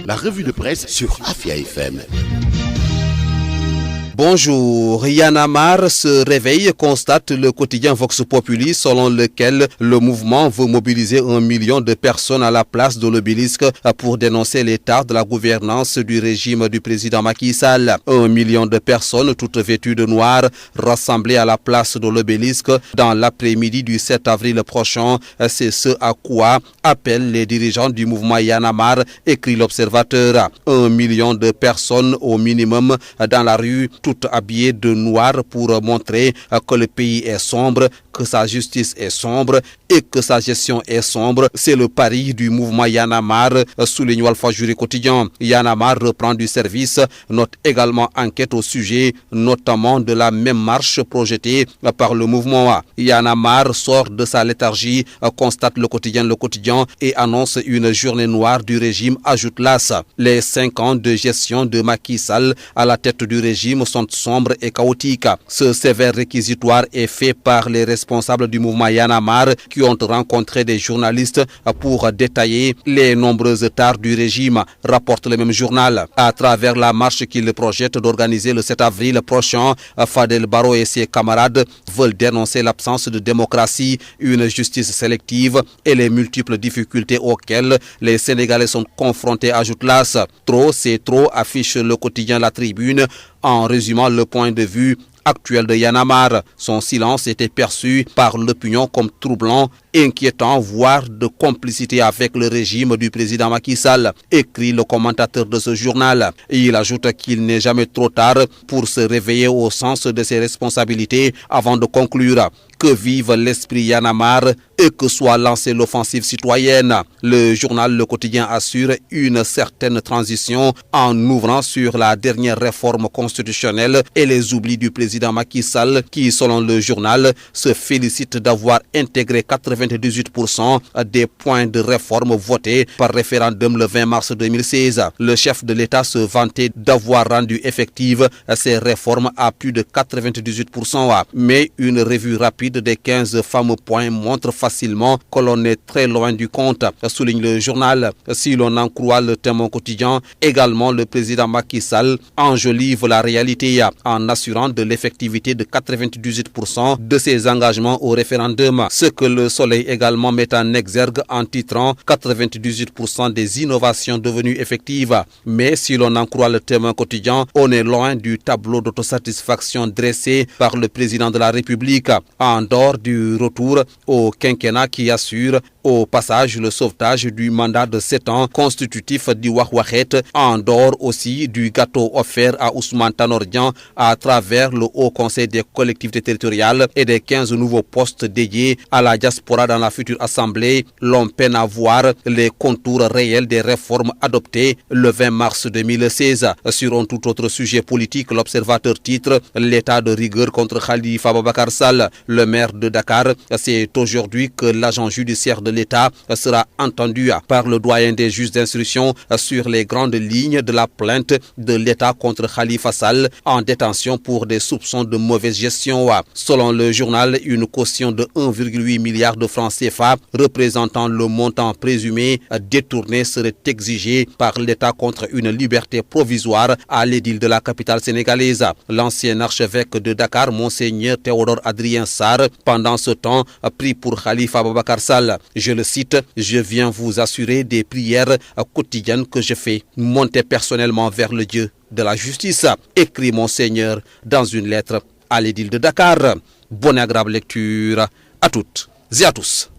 La revue de presse sur Afia FM. Bonjour, Y'en a marre se réveille, constate le quotidien Vox Populi selon lequel le mouvement veut mobiliser 1 million de personnes à la place de l'Obélisque pour dénoncer l'état de la gouvernance du régime du président Macky Sall. 1 million de personnes toutes vêtues de noir rassemblées à la place de l'Obélisque dans l'après-midi du 7 avril prochain. C'est ce à quoi appellent les dirigeants du mouvement Y'en a marre, écrit l'Observateur. 1 million de personnes au minimum dans la rue, toutes habillées de noir pour montrer que le pays est sombre, que sa justice est sombre et que sa gestion est sombre. C'est le pari du mouvement Y'en a marre, souligne Walfadjri quotidien. Y'en a marre reprend du service, note également enquête au sujet, notamment de la même marche projetée par le mouvement. Y'en a marre sort de sa léthargie, constate le quotidien et annonce une journée noire du régime, ajoute l'AS. Les 5 ans de gestion de Macky Sall à la tête du régime sont sombres et chaotiques. Ce sévère réquisitoire est fait par les responsables du mouvement Y'en a marre qui ont rencontré des journalistes pour détailler les nombreuses tares du régime, rapporte le même journal. À travers la marche qu'il projette d'organiser le 7 avril prochain, Fadel Barro et ses camarades veulent dénoncer l'absence de démocratie, une justice sélective et les multiples difficultés auxquelles les Sénégalais sont confrontés, ajoute l'AS. Trop, c'est trop, affiche le quotidien La Tribune en résumant le point de vue actuel de Y'en a marre. Son silence était perçu par l'opinion comme troublant, inquiétant, voire de complicité avec le régime du président Macky Sall, écrit le commentateur de ce journal. Et il ajoute qu'il n'est jamais trop tard pour se réveiller au sens de ses responsabilités avant de conclure. Que vive l'esprit Y'en a marre et que soit lancée l'offensive citoyenne. Le journal Le Quotidien assure une certaine transition en ouvrant sur la dernière réforme constitutionnelle et les oublis du président Macky Sall qui, selon le journal, se félicite d'avoir intégré 98% des points de réforme votés par référendum le 20 mars 2016. Le chef de l'État se vantait d'avoir rendu effectives ces réformes à plus de 98%. Mais une revue rapide des 15 fameux points montre facilement que l'on est très loin du compte, souligne le journal. Si l'on en croit Le Témoin quotidien, également le président Macky Sall enjolive la réalité en assurant de l'effectivité de 98% de ses engagements au référendum. Ce que Le Soleil également met en exergue en titrant 98% des innovations devenues effectives. Mais si l'on en croit Le Témoin quotidien, on est loin du tableau d'autosatisfaction dressé par le président de la République. En dehors du retour au quinquennat qui assure au passage le sauvetage du mandat de 7 ans constitutif du Wakhet, en dehors aussi du gâteau offert à Ousmane Tanor Dieng à travers le Haut Conseil des collectivités territoriales et des 15 nouveaux postes dédiés à la diaspora dans la future Assemblée, l'on peine à voir les contours réels des réformes adoptées le 20 mars 2016. Sur un tout autre sujet politique, l'Observateur titre « L'état de rigueur contre Khalifa Ababakar Sall ». Le maire de Dakar, c'est aujourd'hui que l'agent judiciaire de l'État sera entendu par le doyen des juges d'instruction sur les grandes lignes de la plainte de l'État contre Khalifa Sall en détention pour des soupçons de mauvaise gestion. Selon le journal, une caution de 1,8 milliard de francs CFA représentant le montant présumé détourné serait exigée par l'État contre une liberté provisoire à l'édile de la capitale sénégalaise. L'ancien archevêque de Dakar, Monseigneur Théodore Adrien Sarr, pendant ce temps, prie pour Khalifa Ababakar Sall. Je le cite, « Je viens vous assurer des prières quotidiennes que je fais, monter personnellement vers le Dieu de la justice », écrit Monseigneur dans une lettre à l'édile de Dakar. Bonne et agréable lecture à toutes et à tous.